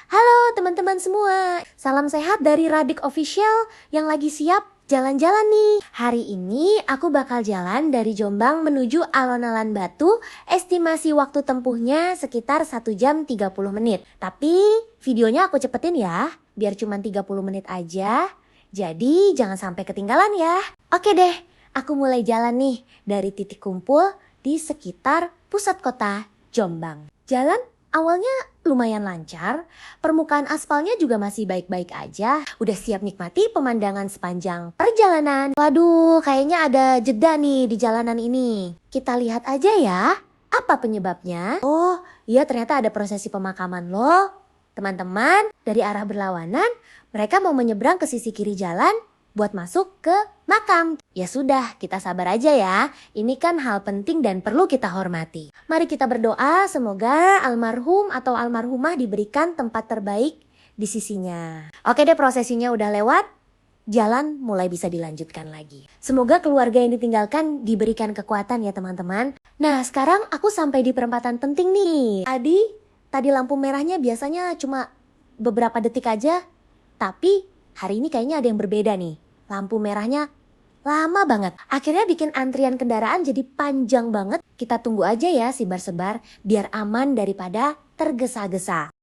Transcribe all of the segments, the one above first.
Halo teman-teman semua, salam sehat dari Radik Official yang lagi siap jalan-jalan nih. Hari ini aku bakal jalan dari Jombang menuju Alon-Alon Batu. Estimasi waktu tempuhnya sekitar 1 jam 30 menit. Tapi videonya aku cepetin ya, biar cuma 30 menit aja. Jadi jangan sampai ketinggalan ya. Oke deh, aku mulai jalan nih dari titik kumpul di sekitar pusat kota Jombang. Jalan awalnya lumayan lancar, permukaan aspalnya juga masih baik-baik aja. Udah siap nikmati pemandangan sepanjang perjalanan. Waduh, kayaknya ada jeda nih di jalanan ini. Kita lihat aja ya, apa penyebabnya? Oh, iya ternyata ada prosesi pemakaman loh. Teman-teman, dari arah berlawanan, mereka mau menyeberang ke sisi kiri jalan buat masuk ke makam. Ya sudah, kita sabar aja ya. Ini kan hal penting dan perlu kita hormati. Mari kita berdoa semoga almarhum atau almarhumah diberikan tempat terbaik di sisinya. Oke deh, prosesinya udah lewat. Jalan mulai bisa dilanjutkan lagi. Semoga keluarga yang ditinggalkan diberikan kekuatan ya teman-teman. Nah sekarang aku sampai di perempatan penting nih. Tadi lampu merahnya biasanya cuma beberapa detik aja. Tapi hari ini kayaknya ada yang berbeda nih. Lampu merahnya lama banget. Akhirnya bikin antrian kendaraan jadi panjang banget. Kita tunggu aja ya sebar-sebar biar aman daripada tergesa-gesa.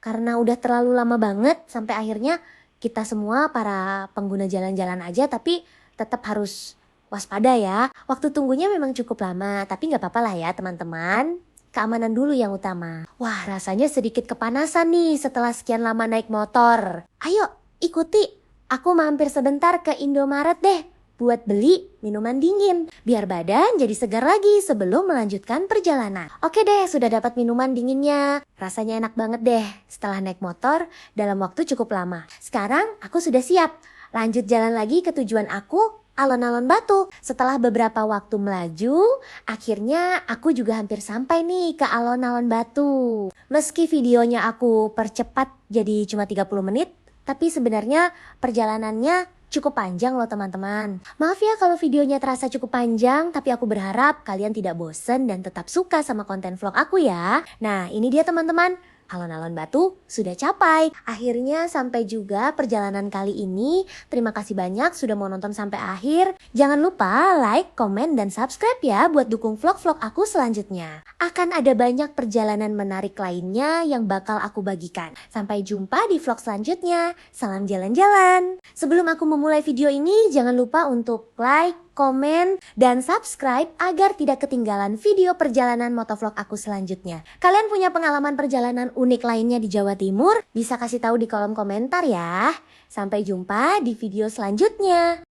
Karena udah terlalu lama banget sampai akhirnya kita semua para pengguna jalan-jalan aja tapi tetap harus waspada ya. Waktu tunggunya memang cukup lama tapi nggak apa-apa lah ya teman-teman. Keamanan dulu yang utama. Wah rasanya sedikit kepanasan nih setelah sekian lama naik motor. Ayo ikuti, aku mampir sebentar ke Indomaret deh buat beli minuman dingin biar badan jadi segar lagi sebelum melanjutkan perjalanan. Oke deh, sudah dapat minuman dinginnya. Rasanya enak banget deh setelah naik motor dalam waktu cukup lama. Sekarang aku sudah siap. Lanjut jalan lagi ke tujuan aku, Alon-Alon Batu. Setelah beberapa waktu melaju, akhirnya aku juga hampir sampai nih ke Alon-Alon Batu. Meski videonya aku percepat jadi cuma 30 menit, tapi sebenarnya perjalanannya cukup panjang loh teman-teman. Maaf ya kalau videonya terasa cukup panjang, tapi aku berharap kalian tidak bosen dan tetap suka sama konten vlog aku ya. Nah ini dia teman-teman, Alon-Alon Batu sudah capai. Akhirnya sampai juga perjalanan kali ini. Terima kasih banyak sudah mau nonton sampai akhir. Jangan lupa like, komen, dan subscribe ya buat dukung vlog-vlog aku selanjutnya. Akan ada banyak perjalanan menarik lainnya yang bakal aku bagikan. Sampai jumpa di vlog selanjutnya. Salam jalan-jalan. Sebelum aku memulai video ini, jangan lupa untuk like, komen, dan subscribe agar tidak ketinggalan video perjalanan motovlog aku selanjutnya. Kalian punya pengalaman perjalanan unik lainnya di Jawa Timur? Bisa kasih tahu di kolom komentar ya. Sampai jumpa di video selanjutnya.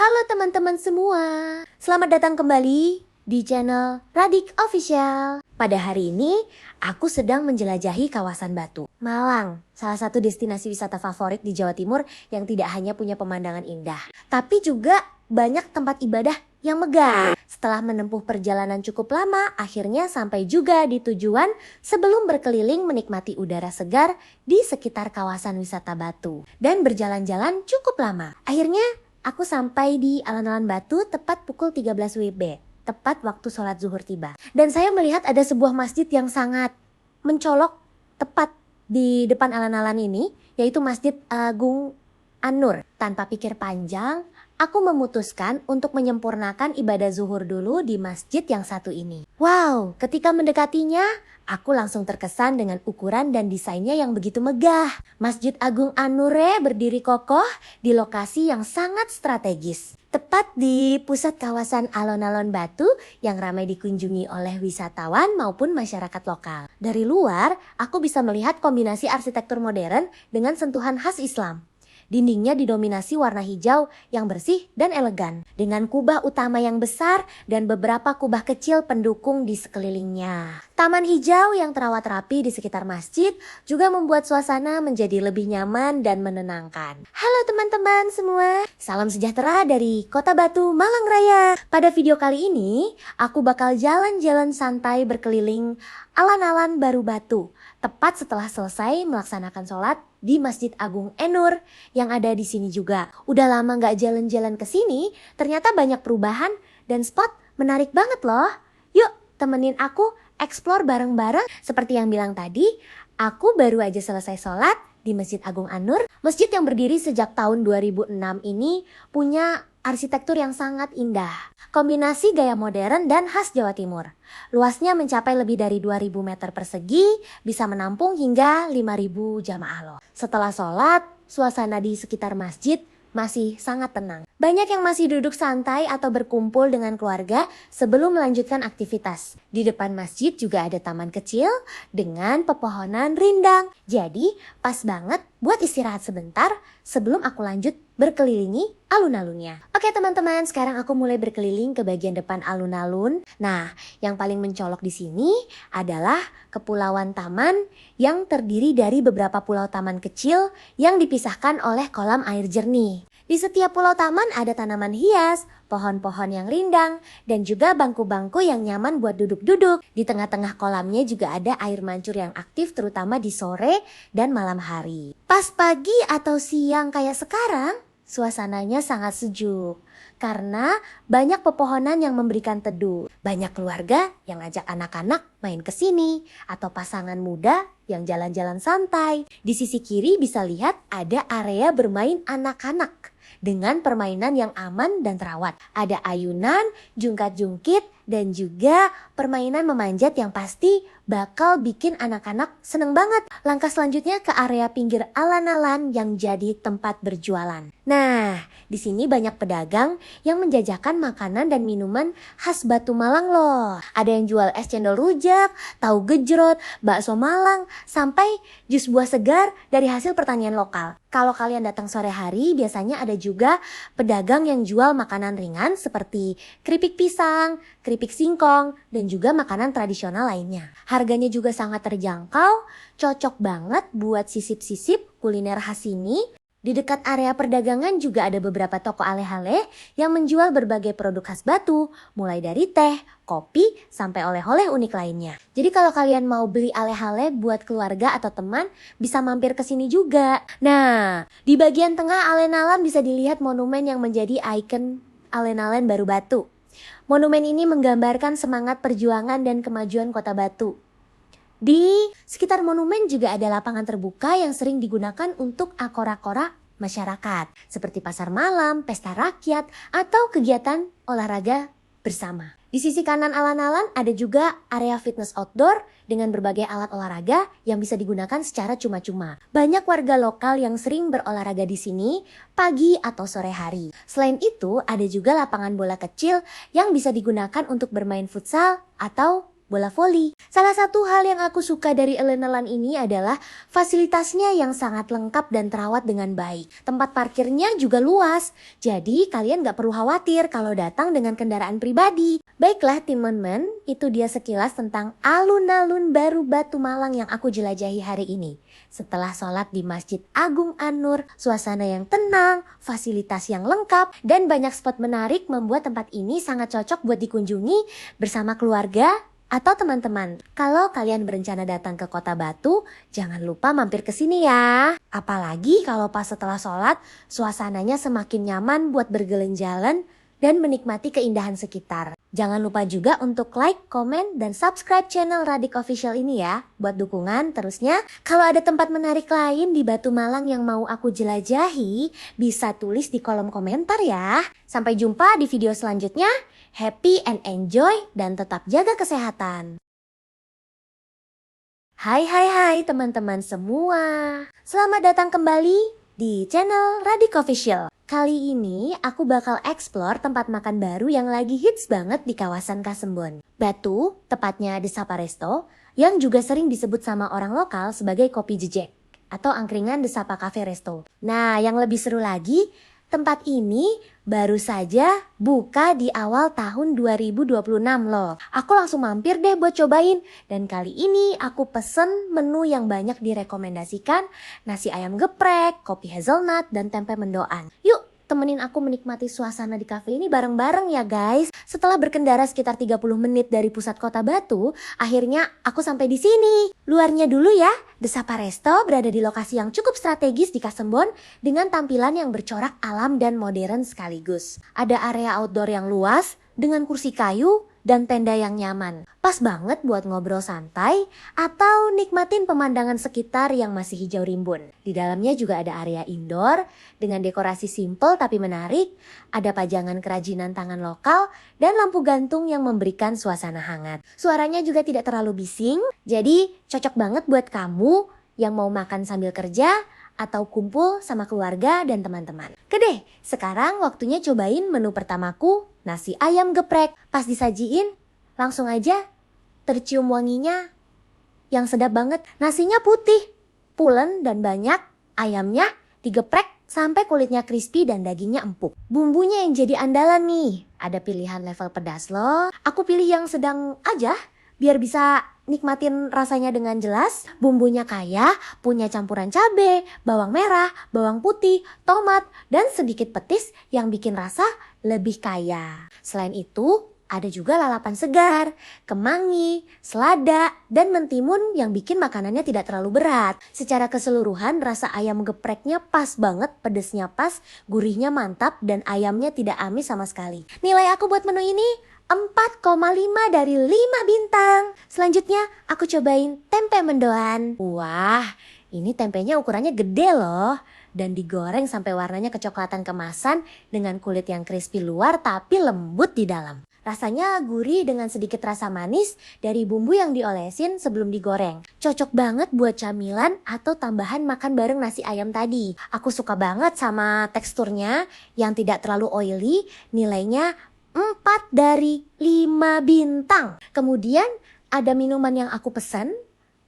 Halo teman-teman semua, selamat datang kembali di channel Radik Official. Pada hari ini, aku sedang menjelajahi kawasan Batu, Malang, salah satu destinasi wisata favorit di Jawa Timur yang tidak hanya punya pemandangan indah, tapi juga banyak tempat ibadah yang megah. Setelah menempuh perjalanan cukup lama, akhirnya sampai juga di tujuan sebelum berkeliling menikmati udara segar di sekitar kawasan wisata Batu. Dan berjalan-jalan cukup lama. Akhirnya aku sampai di alun-alun Batu tepat pukul 13 WIB, tepat waktu sholat zuhur tiba. Dan saya melihat ada sebuah masjid yang sangat mencolok tepat di depan alun-alun ini, yaitu Masjid Agung An-Nur. Tanpa pikir panjang, aku memutuskan untuk menyempurnakan ibadah zuhur dulu di masjid yang satu ini. Wow, ketika mendekatinya, aku langsung terkesan dengan ukuran dan desainnya yang begitu megah. Masjid Agung An-Nur berdiri kokoh di lokasi yang sangat strategis. Tepat di pusat kawasan alun-alun Batu yang ramai dikunjungi oleh wisatawan maupun masyarakat lokal. Dari luar, aku bisa melihat kombinasi arsitektur modern dengan sentuhan khas Islam. Dindingnya didominasi warna hijau yang bersih dan elegan, dengan kubah utama yang besar dan beberapa kubah kecil pendukung di sekelilingnya. Taman hijau yang terawat rapi di sekitar masjid juga membuat suasana menjadi lebih nyaman dan menenangkan. Halo teman-teman semua, salam sejahtera dari Kota Batu, Malang Raya. Pada video kali ini, aku bakal jalan-jalan santai berkeliling alun-alun Baru Batu, tepat setelah selesai melaksanakan sholat di Masjid Agung An-Nur yang ada di sini juga. Udah lama nggak jalan-jalan ke sini, ternyata banyak perubahan dan spot menarik banget loh. Yuk temenin aku explore bareng-bareng. Seperti yang bilang tadi, aku baru aja selesai sholat di Masjid Agung An-Nur. Masjid yang berdiri sejak tahun 2006 ini punya arsitektur yang sangat indah. Kombinasi gaya modern dan khas Jawa Timur. Luasnya mencapai lebih dari 2000 meter persegi, bisa menampung hingga 5000 jamaah loh. Setelah sholat, suasana di sekitar masjid masih sangat tenang. Banyak yang masih duduk santai atau berkumpul dengan keluarga sebelum melanjutkan aktivitas. Di depan masjid juga ada taman kecil dengan pepohonan rindang. Jadi pas banget buat istirahat sebentar sebelum aku lanjut berkelilingi alun-alunnya. Oke teman-teman, sekarang aku mulai berkeliling ke bagian depan alun-alun. Nah, yang paling mencolok di sini adalah kepulauan taman yang terdiri dari beberapa pulau taman kecil yang dipisahkan oleh kolam air jernih. Di setiap pulau taman ada tanaman hias, pohon-pohon yang rindang, dan juga bangku-bangku yang nyaman buat duduk-duduk. Di tengah-tengah kolamnya juga ada air mancur yang aktif terutama di sore dan malam hari. Pas pagi atau siang kayak sekarang, suasananya sangat sejuk karena banyak pepohonan yang memberikan teduh. Banyak keluarga yang ngajak anak-anak main ke sini atau pasangan muda yang jalan-jalan santai. Di sisi kiri bisa lihat ada area bermain anak-anak dengan permainan yang aman dan terawat. Ada ayunan, jungkat-jungkit, dan juga permainan memanjat yang pasti bakal bikin anak-anak seneng banget. Langkah selanjutnya ke area pinggir alun-alun yang jadi tempat berjualan. Nah, di sini banyak pedagang yang menjajakan makanan dan minuman khas Batu Malang loh. Ada yang jual es cendol rujak, tahu gejrot, bakso Malang, sampai jus buah segar dari hasil pertanian lokal. Kalau kalian datang sore hari, biasanya ada juga pedagang yang jual makanan ringan seperti keripik pisang, keripik singkong, dan juga makanan tradisional lainnya. Harganya juga sangat terjangkau, cocok banget buat sisip-sisip kuliner khas ini. Di dekat area perdagangan juga ada beberapa toko ale-ale yang menjual berbagai produk khas Batu, mulai dari teh, kopi, sampai oleh-oleh unik lainnya. Jadi kalau kalian mau beli ale-ale buat keluarga atau teman, bisa mampir ke sini juga. Nah, di bagian tengah alun-alun bisa dilihat monumen yang menjadi ikon alun-alun Baru Batu. Monumen ini menggambarkan semangat perjuangan dan kemajuan Kota Batu. Di sekitar monumen juga ada lapangan terbuka yang sering digunakan untuk akora-akora masyarakat, seperti pasar malam, pesta rakyat, atau kegiatan olahraga bersama. Di sisi kanan alun-alun ada juga area fitness outdoor dengan berbagai alat olahraga yang bisa digunakan secara cuma-cuma. Banyak warga lokal yang sering berolahraga di sini pagi atau sore hari. Selain itu, ada juga lapangan bola kecil yang bisa digunakan untuk bermain futsal atau bola voli. Salah satu hal yang aku suka dari Elenalan ini adalah fasilitasnya yang sangat lengkap dan terawat dengan baik. Tempat parkirnya juga luas, jadi kalian gak perlu khawatir kalau datang dengan kendaraan pribadi. Baiklah teman-teman, itu dia sekilas tentang alun-alun baru Batu Malang yang aku jelajahi hari ini. Setelah sholat di Masjid Agung An-Nur, suasana yang tenang, fasilitas yang lengkap, dan banyak spot menarik membuat tempat ini sangat cocok buat dikunjungi bersama keluarga atau teman-teman. Kalau kalian berencana datang ke Kota Batu, jangan lupa mampir ke sini ya. Apalagi kalau pas setelah sholat, suasananya semakin nyaman buat berjalan-jalan dan menikmati keindahan sekitar. Jangan lupa juga untuk like, komen, dan subscribe channel Radik Official ini ya, buat dukungan terusnya. Kalau ada tempat menarik lain di Batu Malang yang mau aku jelajahi, bisa tulis di kolom komentar ya. Sampai jumpa di video selanjutnya. Happy and enjoy, dan tetap jaga kesehatan. Hai teman-teman semua. Selamat datang kembali di channel Radik Official. Kali ini aku bakal explore tempat makan baru yang lagi hits banget di kawasan Kasembon, Batu, tepatnya The Sapa Resto, yang juga sering disebut sama orang lokal sebagai kopi jejek atau angkringan The Sapa Cafe Resto. Nah, yang lebih seru lagi, tempat ini baru saja buka di awal tahun 2026 loh. Aku langsung mampir deh buat cobain. Dan kali ini aku pesen menu yang banyak direkomendasikan. Nasi ayam geprek, kopi hazelnut, dan tempe mendoan. Yuk temenin aku menikmati suasana di cafe ini bareng-bareng ya guys. Setelah berkendara sekitar 30 menit dari pusat kota Batu, akhirnya aku sampai di sini. Luarnya dulu ya, The Sapa Resto berada di lokasi yang cukup strategis di Kasembon dengan tampilan yang bercorak alam dan modern sekaligus. Ada area outdoor yang luas dengan kursi kayu dan tenda yang nyaman. Pas banget buat ngobrol santai atau nikmatin pemandangan sekitar yang masih hijau rimbun. Di dalamnya juga ada area indoor dengan dekorasi simple tapi menarik, ada pajangan kerajinan tangan lokal, dan lampu gantung yang memberikan suasana hangat. Suaranya juga tidak terlalu bising, jadi cocok banget buat kamu yang mau makan sambil kerja atau kumpul sama keluarga dan teman-teman. Oke deh, sekarang waktunya cobain menu pertamaku, nasi ayam geprek. Pas disajiin, langsung aja tercium wanginya yang sedap banget. Nasinya putih, pulen dan banyak, ayamnya digeprek sampai kulitnya crispy dan dagingnya empuk. Bumbunya yang jadi andalan nih, ada pilihan level pedas loh. Aku pilih yang sedang aja, biar bisa nikmatin rasanya dengan jelas. Bumbunya kaya, punya campuran cabai, bawang merah, bawang putih, tomat, dan sedikit petis yang bikin rasa lebih kaya. Selain itu, ada juga lalapan segar, kemangi, selada, dan mentimun yang bikin makanannya tidak terlalu berat. Secara keseluruhan, rasa ayam gepreknya pas banget, pedesnya pas, gurihnya mantap, dan ayamnya tidak amis sama sekali. Nilai aku buat menu ini 4,5 dari 5 bintang. Selanjutnya aku cobain tempe mendoan. Wah, ini tempenya ukurannya gede loh. Dan digoreng sampai warnanya kecoklatan kemasan dengan kulit yang crispy luar tapi lembut di dalam. Rasanya gurih dengan sedikit rasa manis dari bumbu yang diolesin sebelum digoreng. Cocok banget buat camilan atau tambahan makan bareng nasi ayam tadi. Aku suka banget sama teksturnya yang tidak terlalu oily, nilainya 4 dari 5 bintang. Kemudian ada minuman yang aku pesan,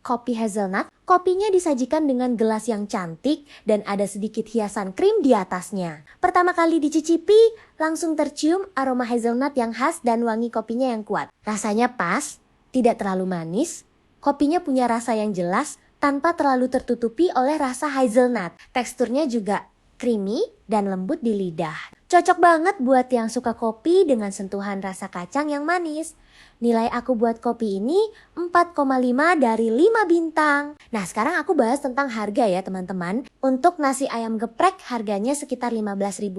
kopi hazelnut. Kopinya disajikan dengan gelas yang cantik dan ada sedikit hiasan krim di atasnya. Pertama kali dicicipi, langsung tercium aroma hazelnut yang khas dan wangi kopinya yang kuat. Rasanya pas, tidak terlalu manis. Kopinya punya rasa yang jelas tanpa terlalu tertutupi oleh rasa hazelnut. Teksturnya juga creamy dan lembut di lidah. Cocok banget buat yang suka kopi dengan sentuhan rasa kacang yang manis. Nilai aku buat kopi ini 4,5 dari 5 bintang. Nah, sekarang aku bahas tentang harga ya teman-teman. Untuk nasi ayam geprek harganya sekitar Rp15.000,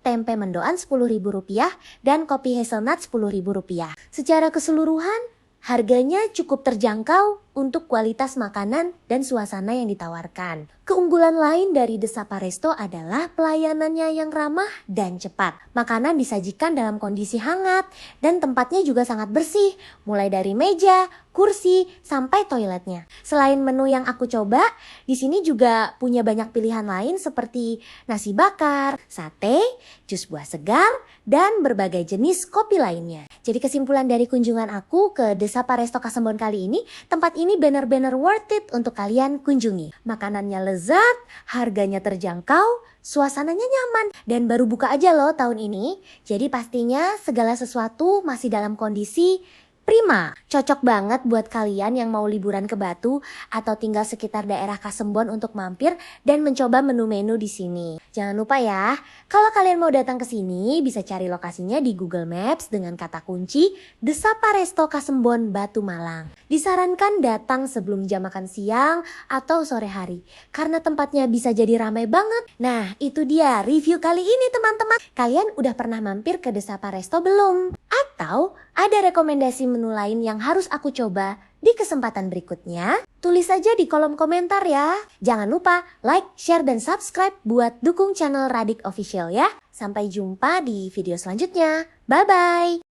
tempe mendoan Rp10.000, dan kopi hazelnut Rp10.000. Secara keseluruhan harganya cukup terjangkau untuk kualitas makanan dan suasana yang ditawarkan. Keunggulan lain dari The Sapa Resto adalah pelayanannya yang ramah dan cepat. Makanan disajikan dalam kondisi hangat dan tempatnya juga sangat bersih, mulai dari meja, kursi, sampai toiletnya. Selain menu yang aku coba, di sini juga punya banyak pilihan lain seperti nasi bakar, sate, jus buah segar, dan berbagai jenis kopi lainnya. Jadi kesimpulan dari kunjungan aku ke The Sapa Resto Kasembon kali ini, tempat ini benar-benar worth it untuk kalian kunjungi. Makanannya lezat, harganya terjangkau, suasananya nyaman, dan baru buka aja loh tahun ini. Jadi pastinya segala sesuatu masih dalam kondisi prima. Cocok banget buat kalian yang mau liburan ke Batu atau tinggal sekitar daerah Kasembon untuk mampir dan mencoba menu-menu di sini. Jangan lupa ya, kalau kalian mau datang ke sini bisa cari lokasinya di Google Maps dengan kata kunci The Sapa Resto Kasembon Batu Malang. Disarankan datang sebelum jam makan siang atau sore hari karena tempatnya bisa jadi ramai banget. Nah, itu dia review kali ini teman-teman. Kalian udah pernah mampir ke The Sapa Resto belum? Atau ada rekomendasi menu lain yang harus aku coba di kesempatan berikutnya? Tulis aja di kolom komentar ya. Jangan lupa like, share, dan subscribe buat dukung channel Radik Official ya. Sampai jumpa di video selanjutnya. Bye-bye.